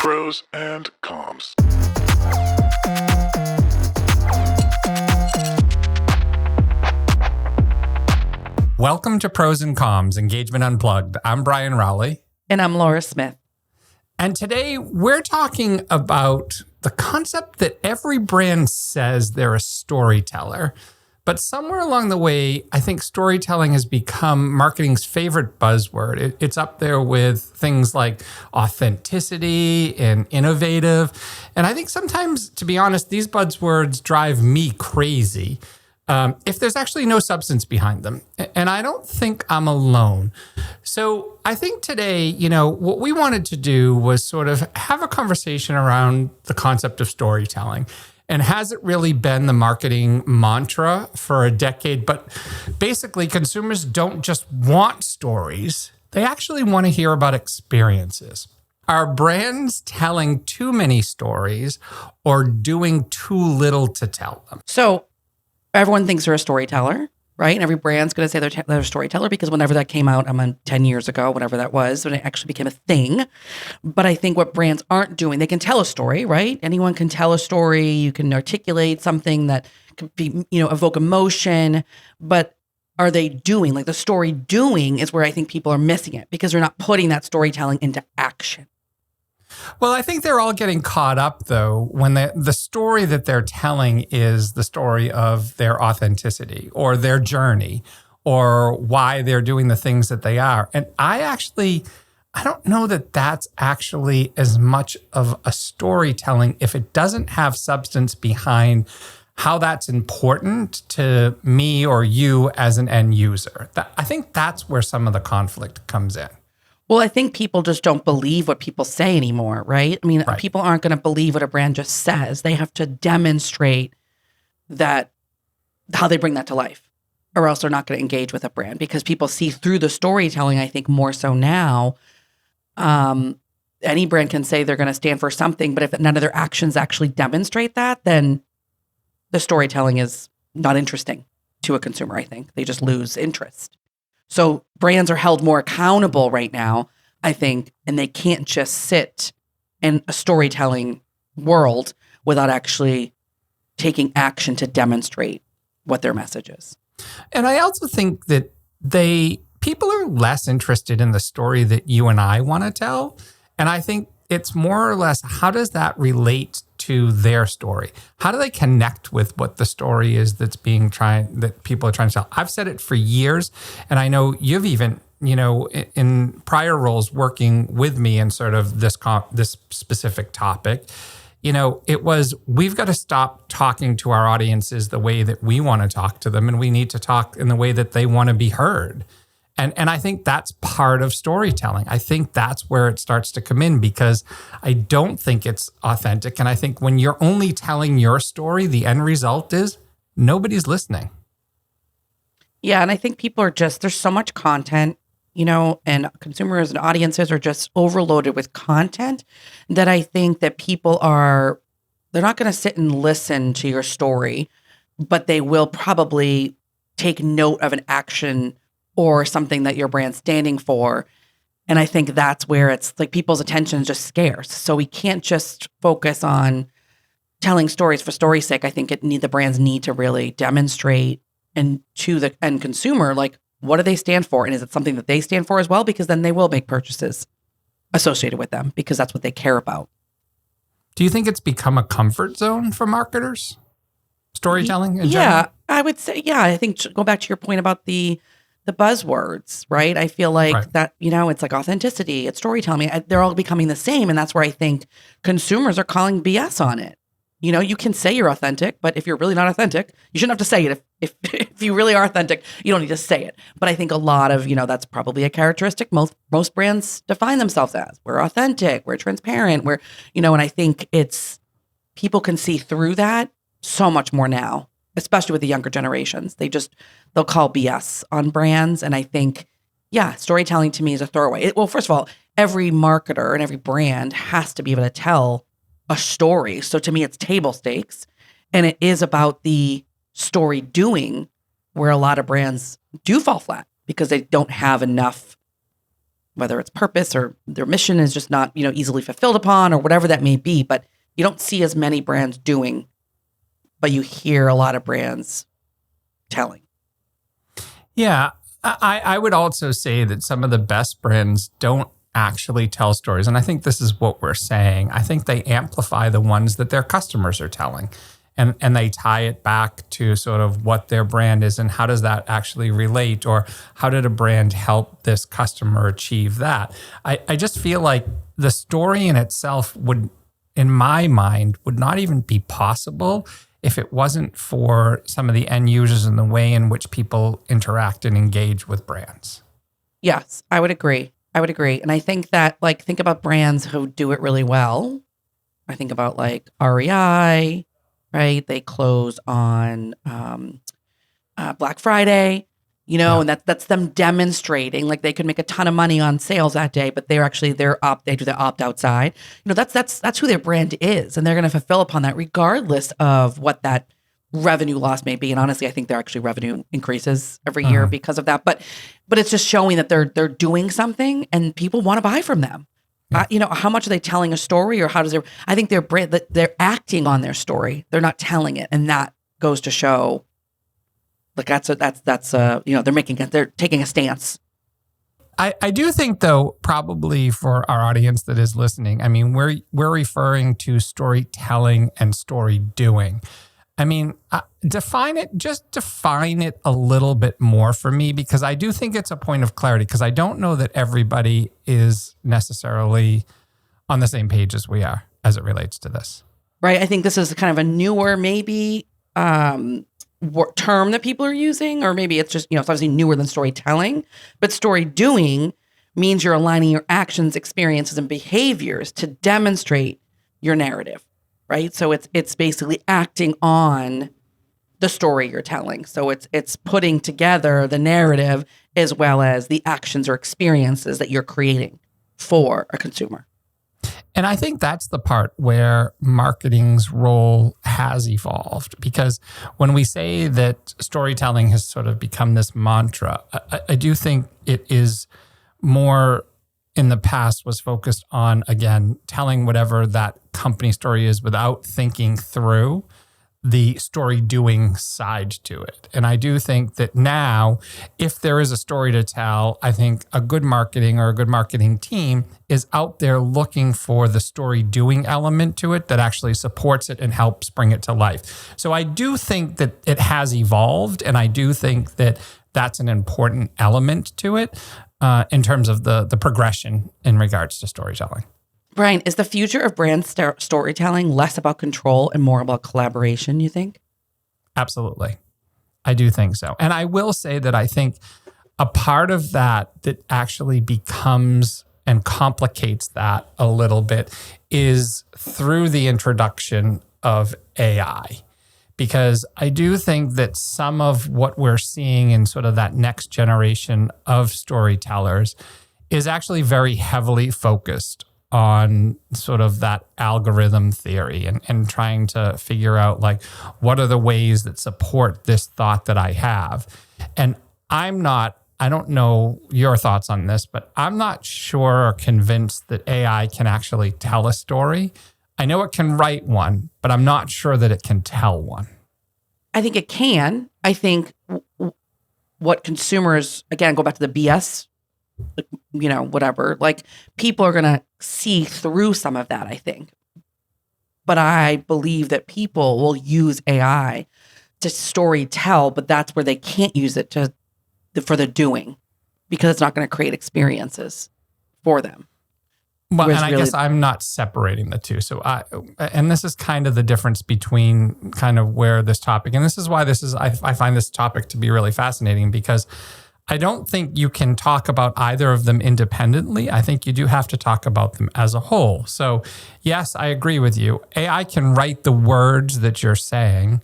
Prose and Comms. Welcome to Prose and Comms, Engagement Unplugged. I'm Brian Rowley. And I'm Laura Smith. And today we're talking about the concept that every brand says they're a storyteller. But somewhere along the way, I think storytelling has become marketing's favorite buzzword. It's up there with things like authenticity and innovative. And I think sometimes, to be honest, these buzzwords drive me crazy if there's actually no substance behind them. And I don't think I'm alone. So I think today, what we wanted to do was sort of have a conversation around the concept of storytelling. And has it really been the marketing mantra for a decade? But basically, consumers don't just want stories. They actually want to hear about experiences. Are brands telling too many stories or doing too little to tell them? So everyone thinks they're a storyteller, right? And every brand's going to say they're a storyteller because whenever that came out, 10 years ago, whatever that was, when it actually became a thing. But I think what brands aren't doing, they can tell a story, right? Anyone can tell a story. You can articulate something that could be, evoke emotion. But are they doing, like the story doing is where I think people are missing it because they're not putting that storytelling into action. Well, I think they're all getting caught up, though, when the story that they're telling is the story of their authenticity or their journey or why they're doing the things that they are. And I don't know that that's actually as much of a storytelling if it doesn't have substance behind how that's important to me or you as an end user. I think that's where some of the conflict comes in. Well, I think people just don't believe what people say anymore, right? I mean, Right. People aren't going to believe what a brand just says. They have to demonstrate that how they bring that to life, or else they're not going to engage with a brand because people see through the storytelling, I think, more so now. Any brand can say they're going to stand for something, but if none of their actions actually demonstrate that, then the storytelling is not interesting to a consumer, I think. They just lose interest. So brands are held more accountable right now, I think, and they can't just sit in a storytelling world without actually taking action to demonstrate what their message is. And I also think that people are less interested in the story that you and I want to tell. And I think it's more or less, how does that relate to their story? How do they connect with what the story is that people are trying to tell? I've said it for years, and I know you've even, in prior roles working with me in sort of this specific topic, it was, we've got to stop talking to our audiences the way that we want to talk to them, and we need to talk in the way that they want to be heard. And I think that's part of storytelling. I think that's where it starts to come in because I don't think it's authentic. And I think when you're only telling your story, the end result is nobody's listening. Yeah, and I think people are there's so much content, and consumers and audiences are just overloaded with content that I think that they're not going to sit and listen to your story, but they will probably take note of an action or something that your brand's standing for. And I think that's where it's like people's attention is just scarce. So we can't just focus on telling stories for story's sake. I think the brands need to really demonstrate and to the end consumer, like, what do they stand for? And is it something that they stand for as well? Because then they will make purchases associated with them because that's what they care about. Do you think it's become a comfort zone for marketers? Storytelling in general? Yeah, I would say, I think go back to your point about the buzzwords, right? I feel like Right. that, it's like authenticity, it's storytelling. They're all becoming the same. And that's where I think consumers are calling BS on it. You can say you're authentic, but if you're really not authentic, you shouldn't have to say it. If you really are authentic, you don't need to say it. But I think a lot of, that's probably a characteristic most brands define themselves as. We're authentic, we're transparent, and I think people can see through that so much more now, especially with the younger generations. They'll call BS on brands. And I think, storytelling to me is a throwaway. Well, first of all, every marketer and every brand has to be able to tell a story. So to me, it's table stakes. And it is about the story doing where a lot of brands do fall flat because they don't have enough whether it's purpose or their mission is just not, easily fulfilled upon or whatever that may be. But you don't see as many brands doing, but you hear a lot of brands telling. Yeah. I would also say that some of the best brands don't actually tell stories. And I think this is what we're saying. I think they amplify the ones that their customers are telling. And they tie it back to sort of what their brand is and how does that actually relate, or how did a brand help this customer achieve that? I just feel like the story in itself would, in my mind, would not even be possible if it wasn't for some of the end users and the way in which people interact and engage with brands. Yes, I would agree. And I think that, think about brands who do it really well. I think about REI, right? They close on Black Friday, and that's them demonstrating they could make a ton of money on sales that day, but they do their opt outside. That's who their brand is, and they're going to fulfill upon that regardless of what that revenue loss may be. And honestly, I think their actually revenue increases every year because of that. But it's just showing that they're doing something and people want to buy from them. Yeah. How much are they telling a story, or how does I think their brand, that they're acting on their story. They're not telling it. And that goes to show they're taking a stance. I do think, though, probably for our audience that is listening, I mean, we're referring to storytelling and story doing. I mean, define it a little bit more for me, because I do think it's a point of clarity, because I don't know that everybody is necessarily on the same page as we are as it relates to this. Right. I think this is kind of a newer, maybe, term that people are using, or maybe it's just, it's obviously newer than storytelling, but story doing means you're aligning your actions, experiences, and behaviors to demonstrate your narrative. Right. So it's basically acting on the story you're telling. So it's putting together the narrative as well as the actions or experiences that you're creating for a consumer. And I think that's the part where marketing's role has evolved, because when we say that storytelling has sort of become this mantra, I do think it is more in the past was focused on, again, telling whatever that company story is without thinking through the story doing side to it. And I do think that now, if there is a story to tell, I think a good marketing or a good marketing team is out there looking for the story doing element to it that actually supports it and helps bring it to life. So I do think that it has evolved, and I do think that that's an important element to it. In terms of the progression in regards to storytelling. Brian, is the future of brand storytelling less about control and more about collaboration, you think? Absolutely. I do think so. And I will say that I think a part of that actually becomes and complicates that a little bit is through the introduction of AI. Because I do think that some of what we're seeing in sort of that next generation of storytellers is actually very heavily focused on sort of that algorithm theory and trying to figure out what are the ways that support this thought that I have. And I don't know your thoughts on this, but I'm not sure or convinced that AI can actually tell a story. I know it can write one, but I'm not sure that it can tell one. I think it can. I think what consumers, again, go back to the BS, whatever, people are going to see through some of that, I think. But I believe that people will use AI to story tell, but that's where they can't use it for the doing, because it's not going to create experiences for them. Well, and I guess I'm not separating the two. So and this is kind of the difference between kind of where this topic, and this is why I find this topic to be really fascinating, because I don't think you can talk about either of them independently. I think you do have to talk about them as a whole. So yes, I agree with you. AI can write the words that you're saying,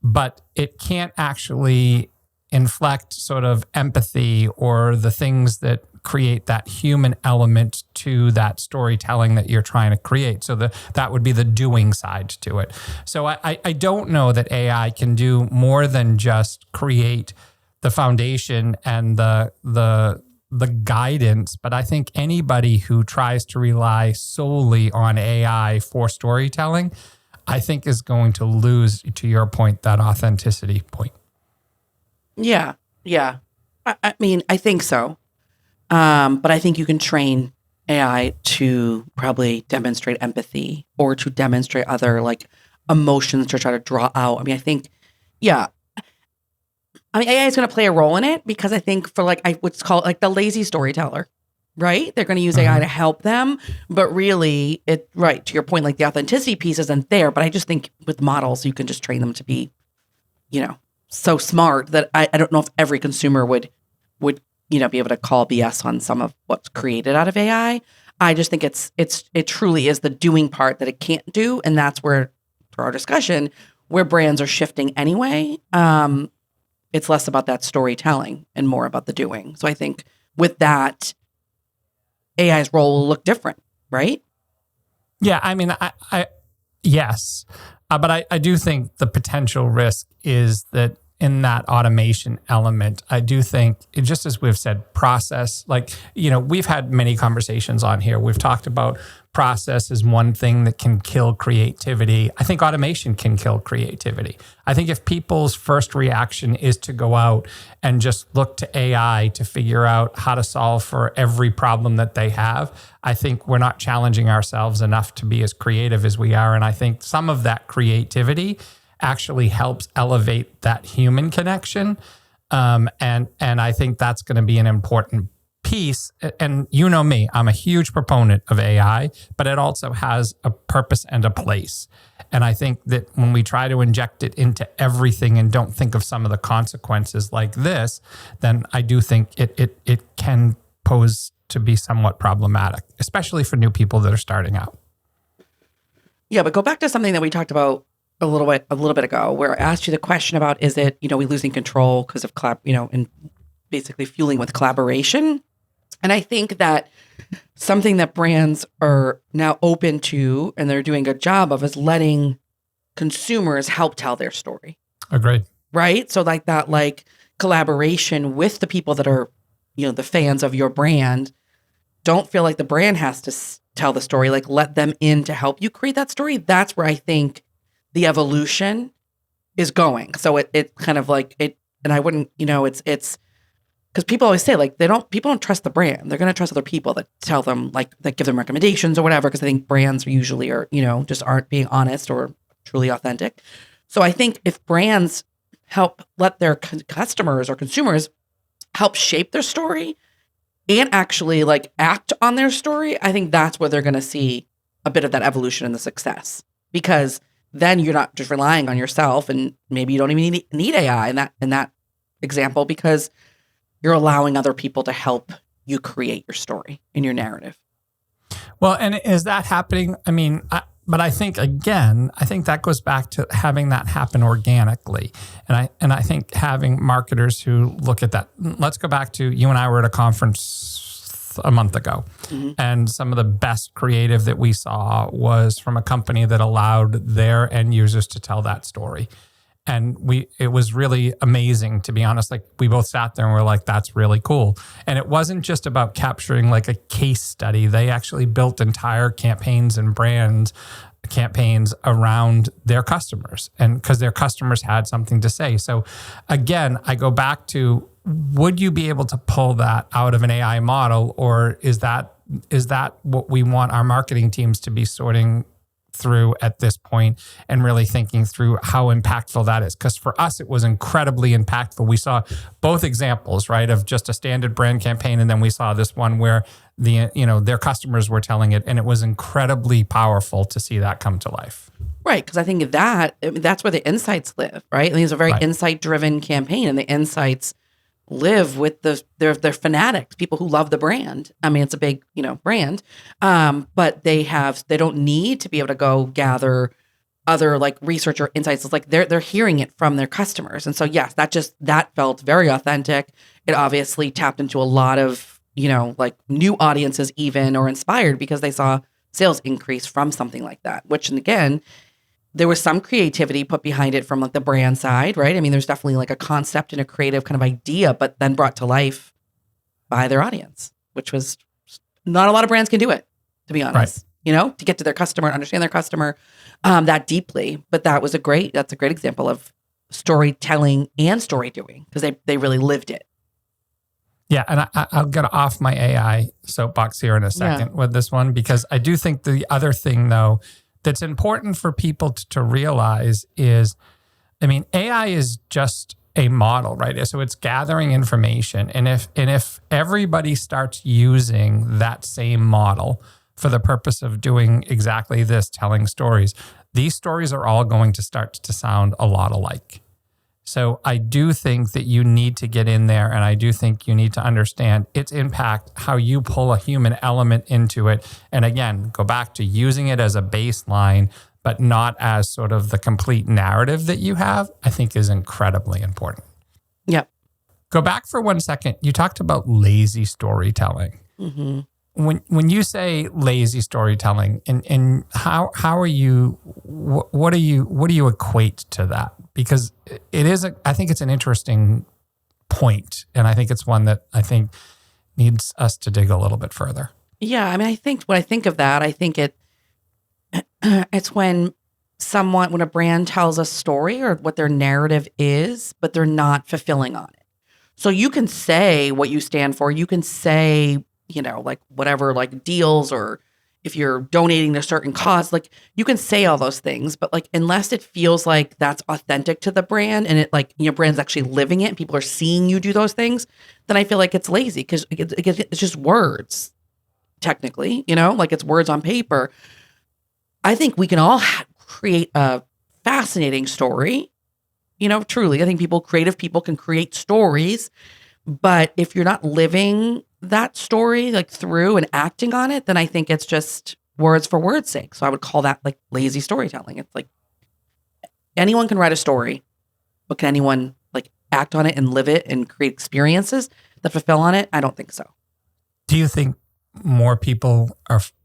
but it can't actually inflect sort of empathy or the things that create that human element to that storytelling that you're trying to create. So that would be the doing side to it. So I don't know that AI can do more than just create the foundation and the the guidance, but I think anybody who tries to rely solely on AI for storytelling, I think is going to lose, to your point, that authenticity point. Yeah. I mean, I think so. But I think you can train AI to probably demonstrate empathy or to demonstrate other like emotions to try to draw out. I mean, I think, yeah. I mean, AI is going to play a role in it because I think for like, I would call it like the lazy storyteller, right? They're going to use AI to help them, but really right, to your point, like the authenticity piece isn't there. But I just think with models, you can just train them to be, so smart that I don't know if every consumer would be able to call BS on some of what's created out of AI. I just think it truly is the doing part that it can't do. And that's where, for our discussion, where brands are shifting anyway. It's less about that storytelling and more about the doing. So I think with that, AI's role will look different, right? Yeah, I mean, yes. But I do think the potential risk is that in that automation element, I do think, just as we've said, process, like, we've had many conversations on here. We've talked about process is one thing that can kill creativity. I think automation can kill creativity. I think if people's first reaction is to go out and just look to AI to figure out how to solve for every problem that they have, I think we're not challenging ourselves enough to be as creative as we are. And I think some of that creativity actually helps elevate that human connection. And I think that's going to be an important piece. And you know me, I'm a huge proponent of AI, but it also has a purpose and a place. And I think that when we try to inject it into everything and don't think of some of the consequences like this, then I do think it can pose to be somewhat problematic, especially for new people that are starting out. Yeah, but go back to something that we talked about a little bit ago, where I asked you the question about, is it, we losing control because of and basically fueling with collaboration. And I think that something that brands are now open to, and they're doing a good job of, is letting consumers help tell their story. Agreed. Right? So like that, like collaboration with the people that are, the fans of your brand. Don't feel like the brand has to tell the story, like let them in to help you create that story. That's where I think the evolution is going. So it kind of like it, and I wouldn't, it's because people always say like people don't trust the brand. They're going to trust other people that tell them, like, that give them recommendations or whatever. Because I think brands are usually just aren't being honest or truly authentic. So I think if brands help let their customers or consumers help shape their story and actually like act on their story, I think that's where they're going to see a bit of that evolution and the success. Because then you're not just relying on yourself, and maybe you don't even need AI in that example, because you're allowing other people to help you create your story and your narrative. Well, and is that happening? I mean, but I think, again, that goes back to having that happen organically. And I think having marketers who look at that. Let's go back to, you and I were at a conference a month ago. Mm-hmm. And some of the best creative that we saw was from a company that allowed their end users to tell that story. And it was really amazing, to be honest. Like, we both sat there and we're like, that's really cool. And it wasn't just about capturing like a case study. They actually built entire campaigns and brand campaigns around their customers, and because their customers had something to say. So again, I go back to, would you be able to pull that out of an AI model, or is that what we want our marketing teams to be sorting through at this point and really thinking through how impactful that is? Because for us, it was incredibly impactful. We saw both examples, right, of just a standard brand campaign, and then we saw this one where their customers were telling it, and it was incredibly powerful to see that come to life. Right, because I think that's where the insights live, right? I mean, it's a very insight-driven campaign, and the insights live with their fanatics, people who love the brand. I mean, it's a big, brand, but they don't need to be able to go gather other like research or insights. It's like they're hearing it from their customers. And so, yes, that felt very authentic. It obviously tapped into a lot of, like new audiences even, or inspired because they saw sales increase from something like that, which, and again, there was some creativity put behind it from like the brand side, right? I mean, there's definitely like a concept and a creative kind of idea, but then brought to life by their audience, which was not a lot of brands can do it, to be honest, to get to their customer, understand their customer that deeply. But that's a great example of storytelling and story doing, because they really lived it. Yeah, and I'll get off my AI soapbox here in a second with this one, because I do think the other thing, though, that's important for people to realize is, AI is just a model, right? So it's gathering information, and if everybody starts using that same model for the purpose of doing exactly this, telling stories, these stories are all going to start to sound a lot alike. So I do think that you need to get in there, and I do think you need to understand its impact, how you pull a human element into it. And again, go back to using it as a baseline, but not as sort of the complete narrative that you have, I think is incredibly important. Yep. Go back for 1 second. You talked about lazy storytelling. Mm-hmm. When you say lazy storytelling, and how are you, what do you equate to that? Because it is, I think it's an interesting point, and I think it's one that I think needs us to dig a little bit further. Yeah, I think when I think of that, I think it's when a brand tells a story or what their narrative is, but they're not fulfilling on it. So you can say what you stand for. You can say, like whatever, like deals, or if you're donating to a certain cause, like you can say all those things, but like unless it feels like that's authentic to the brand, and it like your brand's actually living it and people are seeing you do those things, then I feel like it's lazy, because it's just words, technically, like it's words on paper. I think we can all create a fascinating story, truly. I think creative people can create stories, but if you're not living that story like through and acting on it, then I think it's just words for words' sake. So I would call that like lazy storytelling. It's like anyone can write a story, but can anyone like act on it and live it and create experiences that fulfill on it? I don't think so. Do you think more people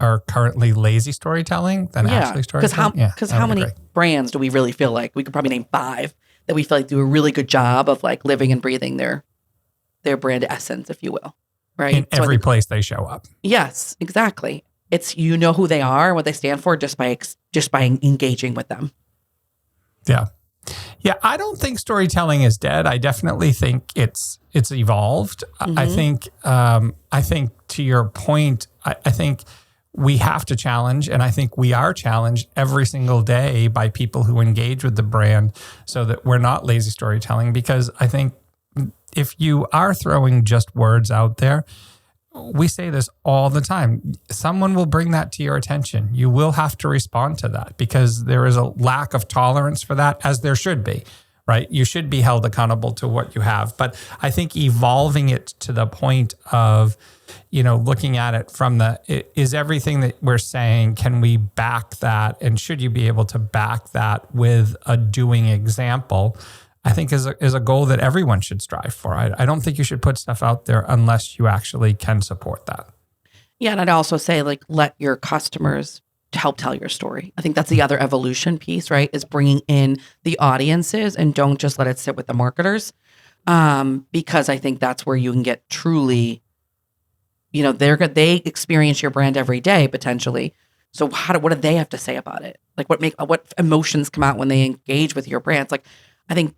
are currently lazy storytelling than actually storytelling? Because how many brands do we really feel like, we could probably name 5 that we feel like do a really good job of like living and breathing their brand essence, if you will. Right. In every place they show up. Yes, exactly. It's, who they are and what they stand for just by engaging with them. Yeah. Yeah. I don't think storytelling is dead. I definitely think it's evolved. Mm-hmm. I think to your point, I think we have to challenge, and I think we are challenged every single day by people who engage with the brand, so that we're not lazy storytelling, because I think if you are throwing just words out there, we say this all the time, someone will bring that to your attention. You will have to respond to that, because there is a lack of tolerance for that, as there should be, right? You should be held accountable to what you have. But I think evolving it to the point of, looking at it from is everything that we're saying, can we back that? And should you be able to back that with a doing example? I think is a goal that everyone should strive for. I don't think you should put stuff out there unless you actually can support that. Yeah, and I'd also say, like, let your customers help tell your story. I think that's the other evolution piece, right? Is bringing in the audiences, and don't just let it sit with the marketers, because I think that's where you can get truly, they experience your brand every day potentially. So what do they have to say about it? Like what emotions come out when they engage with your brand? It's like, I think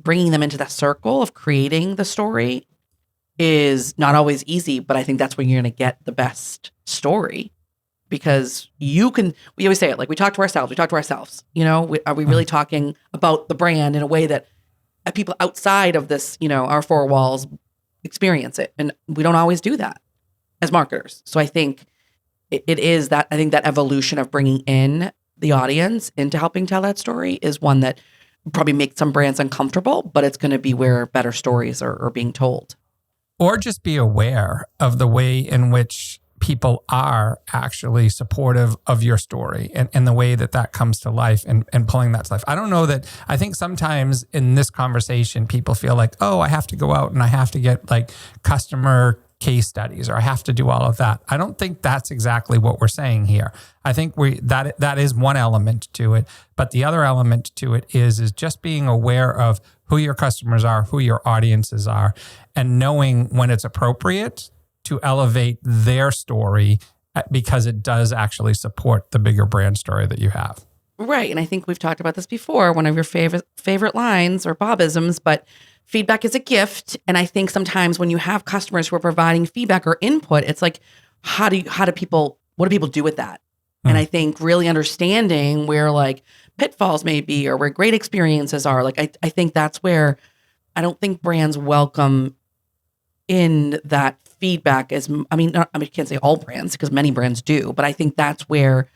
bringing them into that circle of creating the story is not always easy, but I think that's when you're going to get the best story, because we always say it, like we talk to ourselves. Are we really talking about the brand in a way that people outside of this, our 4 walls experience it? And we don't always do that as marketers. So I think it is that, I think that evolution of bringing in the audience into helping tell that story is one that probably make some brands uncomfortable, but it's going to be where better stories are being told. Or just be aware of the way in which people are actually supportive of your story, and the way that comes to life, and pulling that to life. I think sometimes in this conversation, people feel like, oh, I have to go out and I have to get like customer case studies or I have to do all of that. I don't think that's exactly what we're saying here. I think that is one element to it, but the other element to it is just being aware of who your customers are, who your audiences are, and knowing when it's appropriate to elevate their story because it does actually support the bigger brand story that you have. Right. And I think we've talked about this before, one of your favorite lines or Bobisms, but feedback is a gift. And I think sometimes when you have customers who are providing feedback or input, it's like, what do people do with that? And I think really understanding where like pitfalls may be or where great experiences are, like I think that's where I don't think brands welcome in that feedback I can't say all brands because many brands do, but I think that's where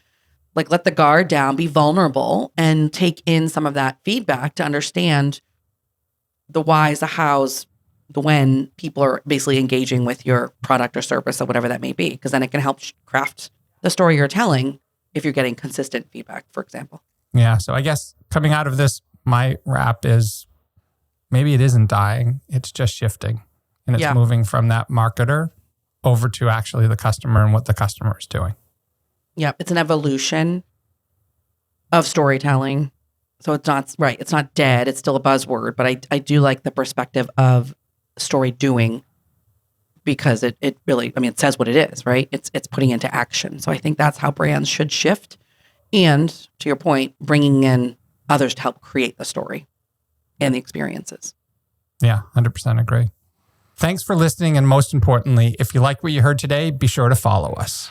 like let the guard down, be vulnerable and take in some of that feedback to understand the whys, the hows, the when people are basically engaging with your product or service or whatever that may be, because then it can help craft the story you're telling if you're getting consistent feedback, for example. Yeah. So I guess coming out of this, my wrap is maybe it isn't dying. It's just shifting. And it's moving from that marketer over to actually the customer and what the customer is doing. Yeah. It's an evolution of storytelling. So it's not dead. It's still a buzzword, but I do like the perspective of story doing because it really, it says what it is, right? It's putting into action. So I think that's how brands should shift. And to your point, bringing in others to help create the story and the experiences. Yeah, 100% agree. Thanks for listening. And most importantly, if you like what you heard today, be sure to follow us.